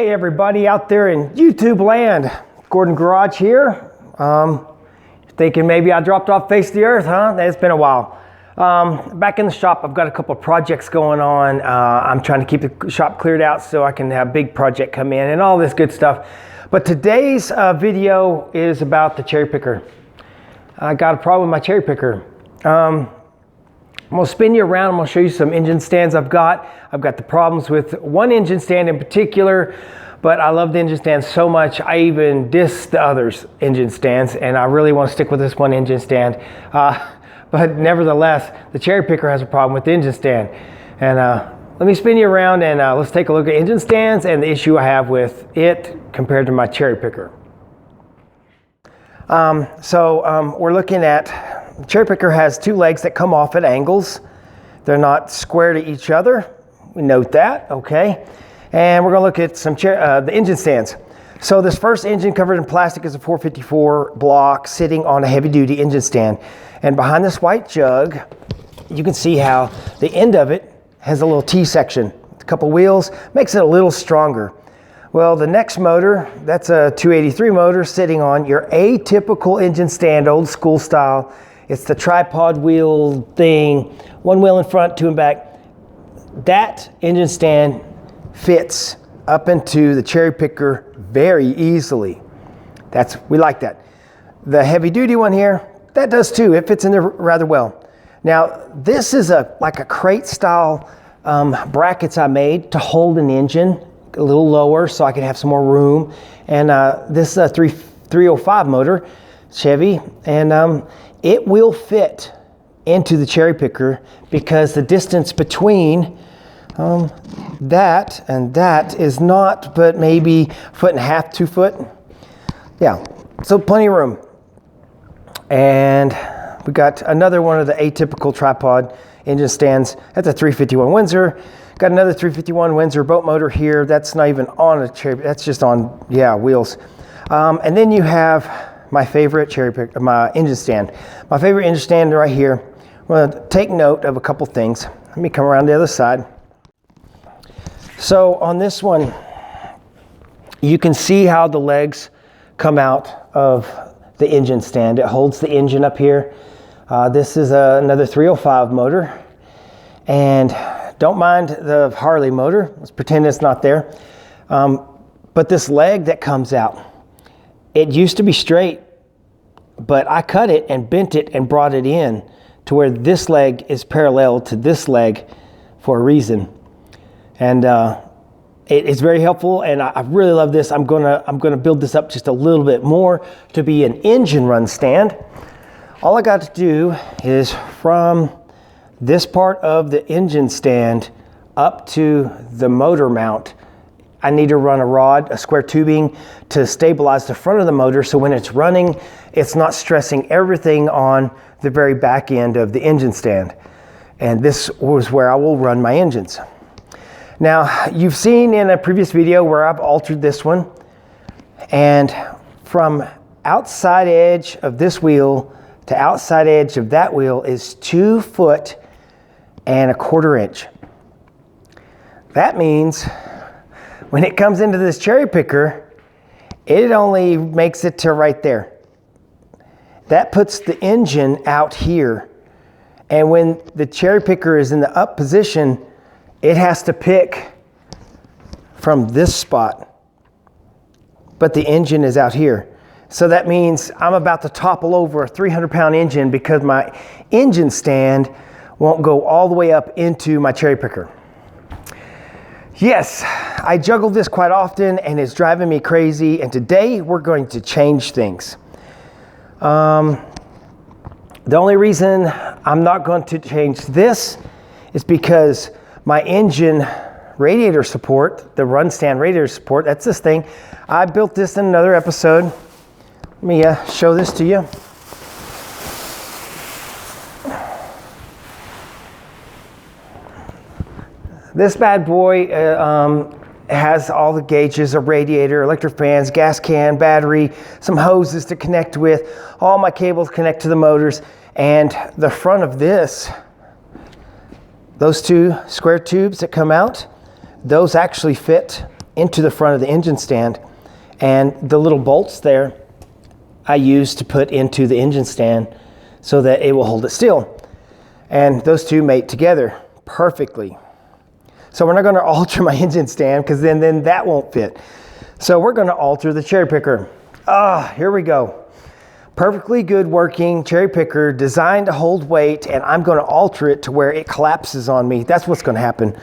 Hi everybody out there in YouTube land. Gordon Garage here. Thinking maybe I dropped off face of the earth, huh? It's been a while. Back in the shop, I've got a couple of projects going on. I'm trying to keep the shop cleared out so I can have a big project come in and all this good stuff. But today's video is about the cherry picker. I got a problem with my cherry picker. I'm gonna spin you around. I'm gonna show you some engine stands I've got. I've got the problems with one engine stand in particular, but I love the engine stand so much I even diss the others engine stands, and I really want to stick with this one engine stand. But nevertheless, the cherry picker has a problem with the engine stand. And let me spin you around and let's take a look at engine stands and the issue I have with it compared to my cherry picker. We're looking at, the cherry picker has two legs that come off at angles. They're not square to each other. We note that, okay. And we're gonna look at some the engine stands. So this first engine covered in plastic is a 454 block sitting on a heavy duty engine stand. And behind this white jug, you can see how the end of it has a little T section. A couple wheels, makes it a little stronger. Well, the next motor, that's a 283 motor sitting on your atypical engine stand, old school style. It's the tripod wheel thing, one wheel in front, two in back. That engine stand fits up into the cherry picker very easily. We like that. The heavy duty one here, that does too. It fits in there rather well. Now, this is like a crate style brackets I made to hold an engine a little lower so I can have some more room. And this is a 305 motor, Chevy, and it will fit into the cherry picker because the distance between that and that is not but maybe 1.5 feet, 2 foot. Yeah, so plenty of room. And we got another one of the atypical tripod engine stands. That's a 351 Windsor. Got another 351 Windsor boat motor here. That's not even on a cherry, that's just on, yeah, wheels. And then you have my favorite cherry picker, my engine stand. My favorite engine stand right here. I'm gonna take note of a couple things. Let me come around the other side. So on this one, you can see how the legs come out of the engine stand. It holds the engine up here. This is another 305 motor. And don't mind the Harley motor. Let's pretend it's not there. But this leg that comes out, it used to be straight, but I cut it and bent it and brought it in to where this leg is parallel to this leg for a reason. And it's very helpful, and I really love this. I'm gonna build this up just a little bit more to be an engine run stand. All I got to do is from this part of the engine stand up to the motor mount, I need to run a rod, a square tubing to stabilize the front of the motor so when it's running, it's not stressing everything on the very back end of the engine stand. And this was where I will run my engines. Now, you've seen in a previous video where I've altered this one, and from outside edge of this wheel to outside edge of that wheel is 2.25 feet. That means when it comes into this cherry picker, it only makes it to right there. That puts the engine out here. And when the cherry picker is in the up position, it has to pick from this spot. But the engine is out here. So that means I'm about to topple over a 300-pound engine because my engine stand won't go all the way up into my cherry picker. Yes, I juggle this quite often and it's driving me crazy, and today we're going to change things. The only reason I'm not going to change this is because my engine radiator support, the run stand radiator support, that's this thing. I built this in another episode. Let me show this to you. This bad boy has all the gauges, a radiator, electric fans, gas can, battery, some hoses to connect with. All my cables connect to the motors, and the front of this, those two square tubes that come out, those actually fit into the front of the engine stand, and the little bolts there I use to put into the engine stand so that it will hold it still. And those two mate together perfectly. So we're not going to alter my engine stand because then that won't fit. So we're going to alter the cherry picker. Here we go. Perfectly good working cherry picker designed to hold weight, and I'm going to alter it to where it collapses on me. That's what's going to happen.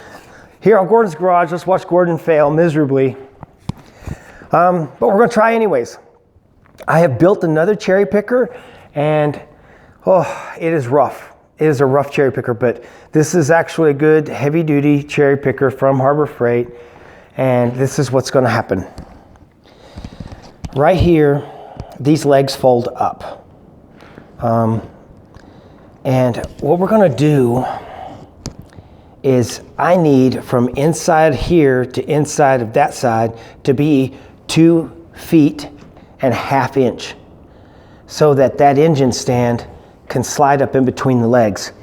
Here on Gordon's Garage, let's watch Gordon fail miserably. But we're going to try anyways. I have built another cherry picker, and it is rough. It is a rough cherry picker, but this is actually a good heavy duty cherry picker from Harbor Freight, and this is what's going to happen. Right here, these legs fold up. And what we're going to do is I need from inside here to inside of that side to be 2 feet and 1/2 inch so that that engine stand can slide up in between the legs.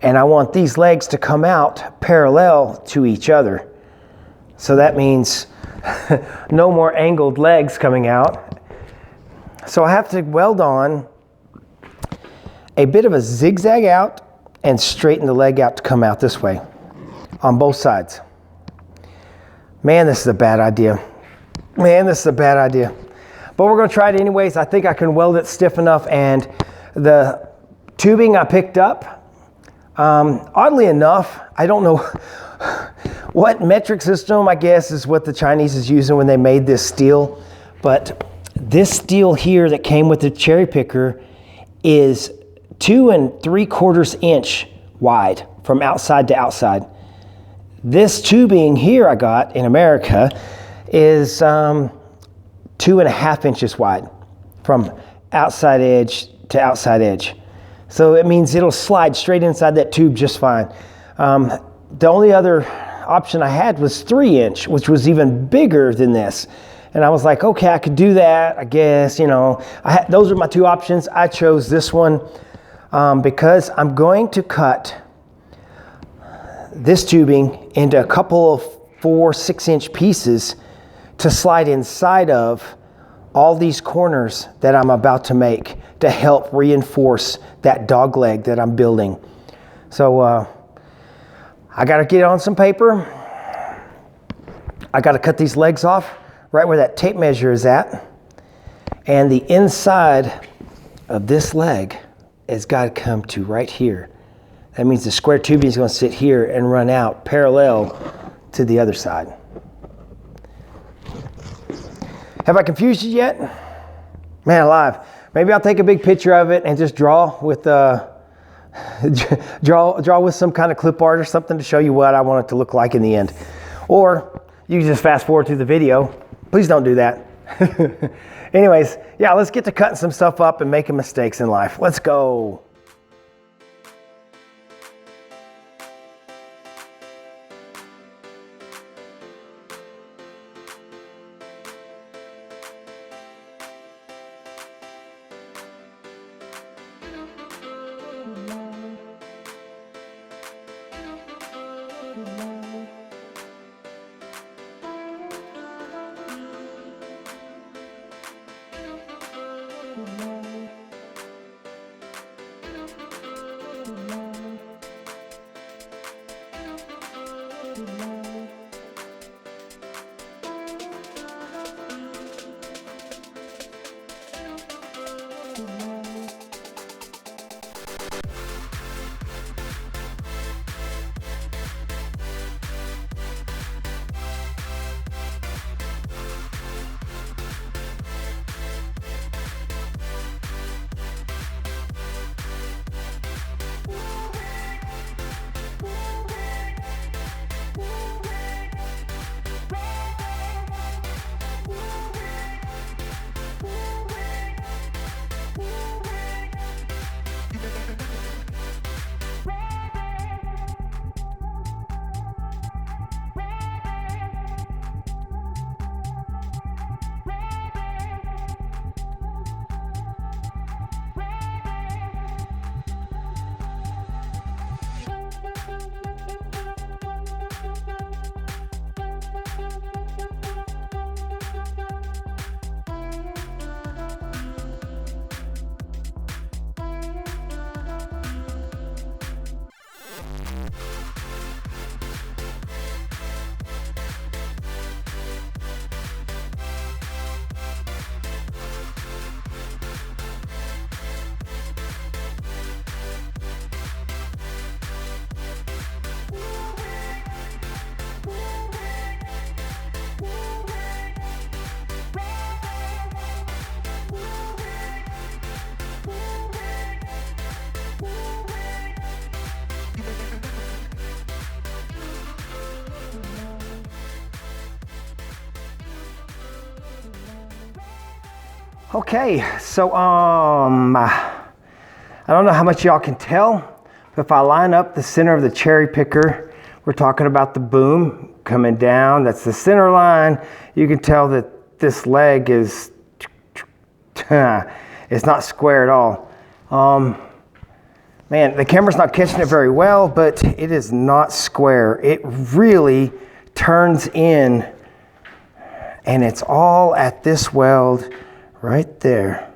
And I want these legs to come out parallel to each other. So that means no more angled legs coming out. So I have to weld on a bit of a zigzag out and straighten the leg out to come out this way on both sides. Man, this is a bad idea. Man, this is a bad idea. But we're going to try it anyways. I think I can weld it stiff enough, and the tubing I picked up, oddly enough, I don't know what metric system, I guess, is what the Chinese is using when they made this steel. But this steel here that came with the cherry picker is 2 3/4 inch wide from outside to outside. This tubing here I got in America is 2 1/2 inches wide from outside edge to outside edge. So it means it'll slide straight inside that tube just fine. The only other option I had was 3 inch, which was even bigger than this. And I was like, okay, I could do that, I guess, you know. Those are my two options. I chose this one because I'm going to cut this tubing into a couple of 4 6-inch pieces to slide inside of all these corners that I'm about to make to help reinforce that dog leg that I'm building. So I got to get on some paper. I got to cut these legs off right where that tape measure is at. And the inside of this leg has got to come to right here. That means the square tubing is going to sit here and run out parallel to the other side. Have I confused you yet? Man alive. Maybe I'll take a big picture of it and just draw with draw with some kind of clip art or something to show you what I want it to look like in the end. Or you can just fast forward through the video. Please don't do that. Anyways, yeah, let's get to cutting some stuff up and making mistakes in life. Let's go. Okay, so I don't know how much y'all can tell, but if I line up the center of the cherry picker, we're talking about the boom coming down. That's the center line. You can tell that this leg is, it's not square at all. Man, the camera's not catching it very well, but it is not square. It really turns in, and it's all at this weld right there.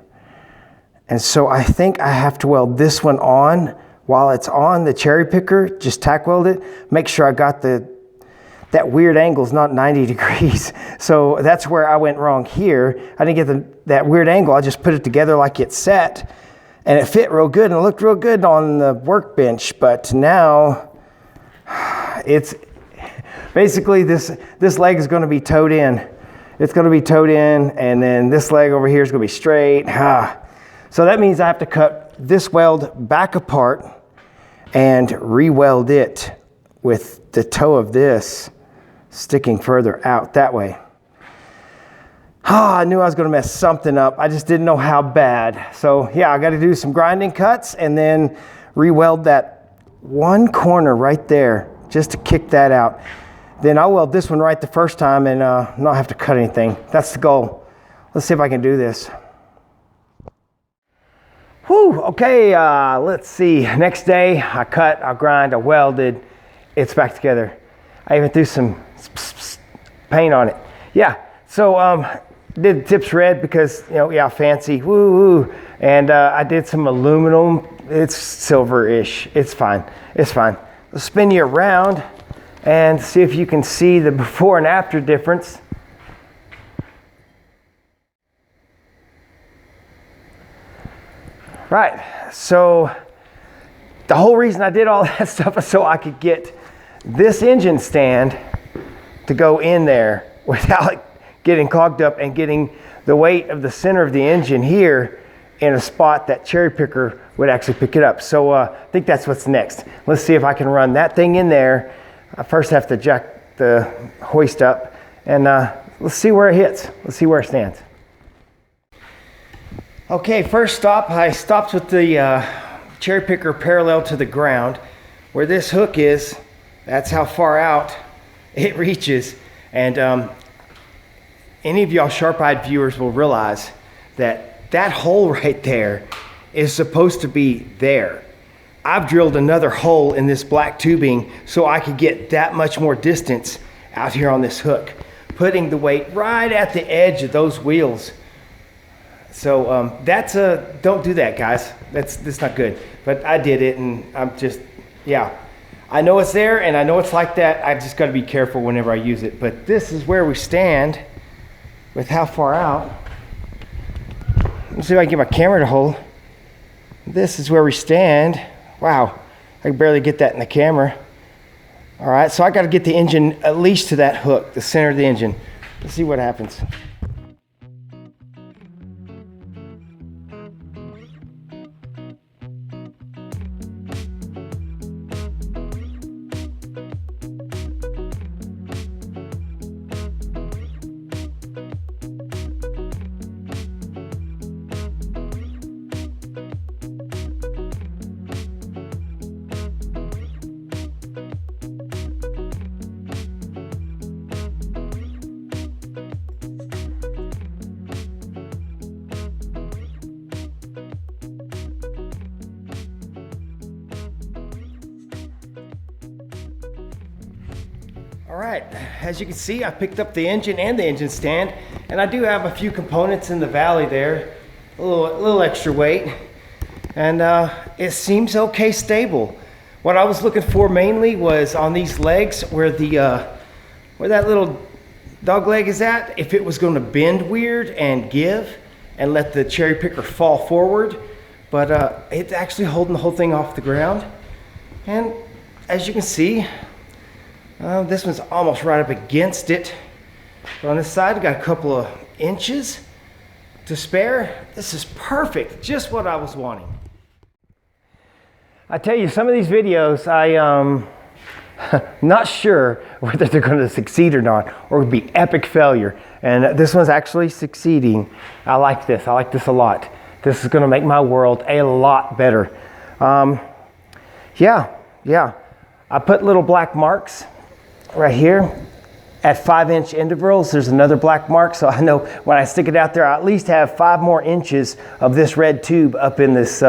And so I think I have to weld this one on while it's on the cherry picker, just tack weld it, make sure I got that weird angle is not 90 degrees. So that's where I went wrong here. I didn't get that weird angle. I just put it together like it's set, and it fit real good and it looked real good on the workbench. But now it's basically this leg is going to be towed in. It's going to be towed in, and then this leg over here is going to be straight. So that means I have to cut this weld back apart and re-weld it with the toe of this sticking further out that way. I knew I was going to mess something up. I just didn't know how bad. So yeah, I got to do some grinding cuts and then re-weld that one corner right there just to kick that out. Then I'll weld this one right the first time and not have to cut anything. That's the goal. Let's see if I can do this. Whew, okay, let's see. Next day, I cut, I grind, I welded. It's back together. I even threw some paint on it. Yeah, so did the tips red because, you know, yeah, fancy, woo. And I did some aluminum. It's silver-ish. It's fine, it's fine. Let's spin you around and see if you can see the before and after difference. Right, so the whole reason I did all that stuff is so I could get this engine stand to go in there without getting clogged up and getting the weight of the center of the engine here in a spot that cherry picker would actually pick it up. So I think that's what's next. Let's see if I can run that thing in there. I first have to jack the hoist up, and let's see where it hits. Let's see where it stands. Okay, first stop, I stopped with the cherry picker parallel to the ground. Where this hook is, that's how far out it reaches. And any of y'all sharp-eyed viewers will realize that that hole right there is supposed to be there. I've drilled another hole in this black tubing so I could get that much more distance out here on this hook, putting the weight right at the edge of those wheels. So that's don't do that, guys. That's not good. But I did it, and I'm just, yeah. I know it's there, and I know it's like that. I just got to be careful whenever I use it. But this is where we stand with how far out. Let's see if I can get my camera to hold. This is where we stand. Wow, I can barely get that in the camera. All right, so I got to get the engine at least to that hook, the center of the engine. Let's see what happens. All right, as you can see, I picked up the engine and the engine stand, and I do have a few components in the valley there, a little extra weight, and it seems okay stable. What I was looking for mainly was on these legs where where that little dog leg is at, if it was going to bend weird and give and let the cherry picker fall forward, but it's actually holding the whole thing off the ground. And as you can see, this one's almost right up against it. But on this side, I got a couple of inches to spare. This is perfect, just what I was wanting. I tell you, some of these videos, not sure whether they're going to succeed or not, or would be epic failure. And this one's actually succeeding. I like this a lot. This is gonna make my world a lot better. Yeah. I put little black marks right here at 5-inch intervals. There's another black mark, so I know when I stick it out there, I at least have 5 more inches of this red tube up in this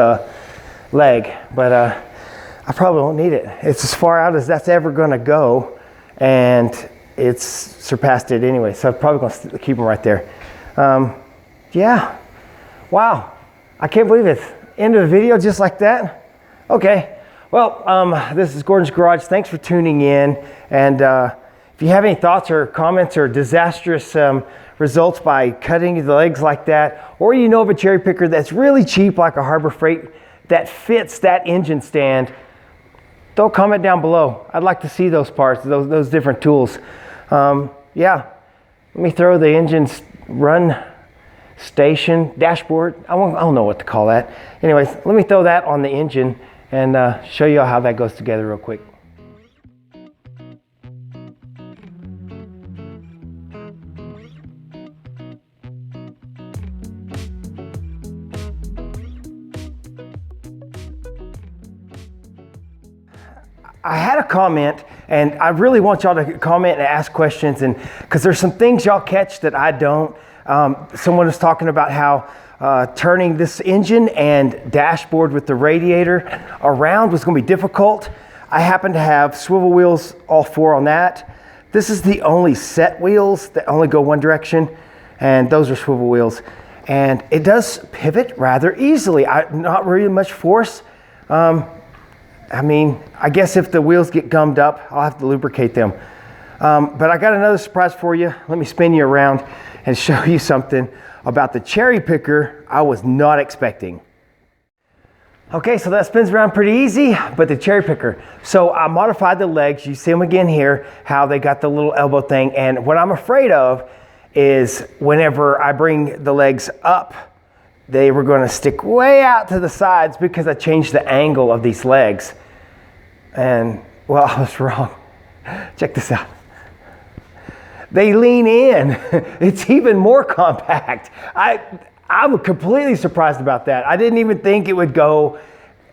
leg. But I probably won't need it. It's as far out as that's ever gonna go, and it's surpassed it anyway, so I'm probably gonna keep them right there. Yeah, wow, I can't believe it. End of the video just like that. Okay, well, this is Gordon's Garage. Thanks for tuning in, and if you have any thoughts or comments or disastrous results by cutting the legs like that, or you know of a cherry picker that's really cheap like a Harbor Freight that fits that engine stand, throw a comment down below. I'd like to see those parts, those different tools. Yeah, let me throw the engine's run station dashboard. I don't know what to call that. Anyways, let me throw that on the engine and show you how that goes together real quick. I had a comment, and I really want y'all to comment and ask questions, and because there's some things y'all catch that I don't. Someone was talking about how turning this engine and dashboard with the radiator around was going to be difficult. I happen to have swivel wheels, all 4 on that. This is the only set wheels that only go one direction, and those are swivel wheels. And it does pivot rather easily. Not really much force. I mean, I guess if the wheels get gummed up, I'll have to lubricate them. But I got another surprise for you. Let me spin you around and show you something about the cherry picker I was not expecting. Okay, so that spins around pretty easy, but the cherry picker. So I modified the legs. You see them again here, how they got the little elbow thing. And what I'm afraid of is whenever I bring the legs up, they were going to stick way out to the sides because I changed the angle of these legs. And, well, I was wrong. Check this out. They lean in. It's even more compact. I'm completely surprised about that. I didn't even think it would go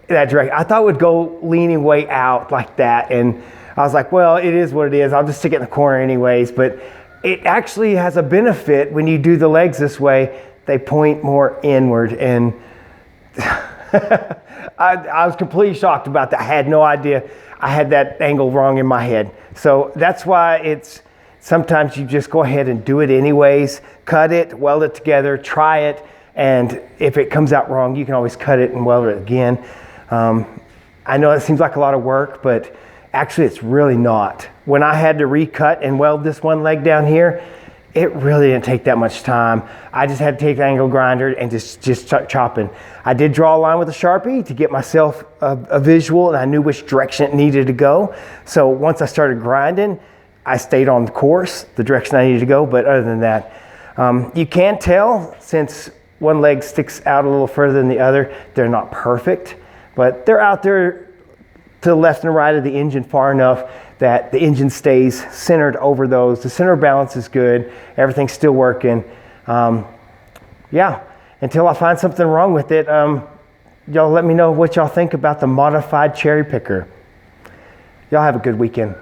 that direction. I thought it would go leaning way out like that. And I was like, well, it is what it is. I'll just stick it in the corner anyways. But it actually has a benefit when you do the legs this way. They point more inward. And I was completely shocked about that. I had no idea I had that angle wrong in my head. So that's why it's sometimes you just go ahead and do it anyways. Cut it, weld it together, try it, and if it comes out wrong, you can always cut it and weld it again. I know it seems like a lot of work, but actually it's really not. When I had to recut and weld this one leg down here, it really didn't take that much time. I just had to take the angle grinder and just chopping. I did draw a line with a Sharpie to get myself a visual, and I knew which direction it needed to go. So once I started grinding, I stayed on the course, the direction I needed to go. But other than that, you can tell since one leg sticks out a little further than the other, they're not perfect, but they're out there to the left and right of the engine far enough that the engine stays centered over those. The center balance is good. Everything's still working. Yeah, until I find something wrong with it, y'all let me know what y'all think about the modified cherry picker. Y'all have a good weekend.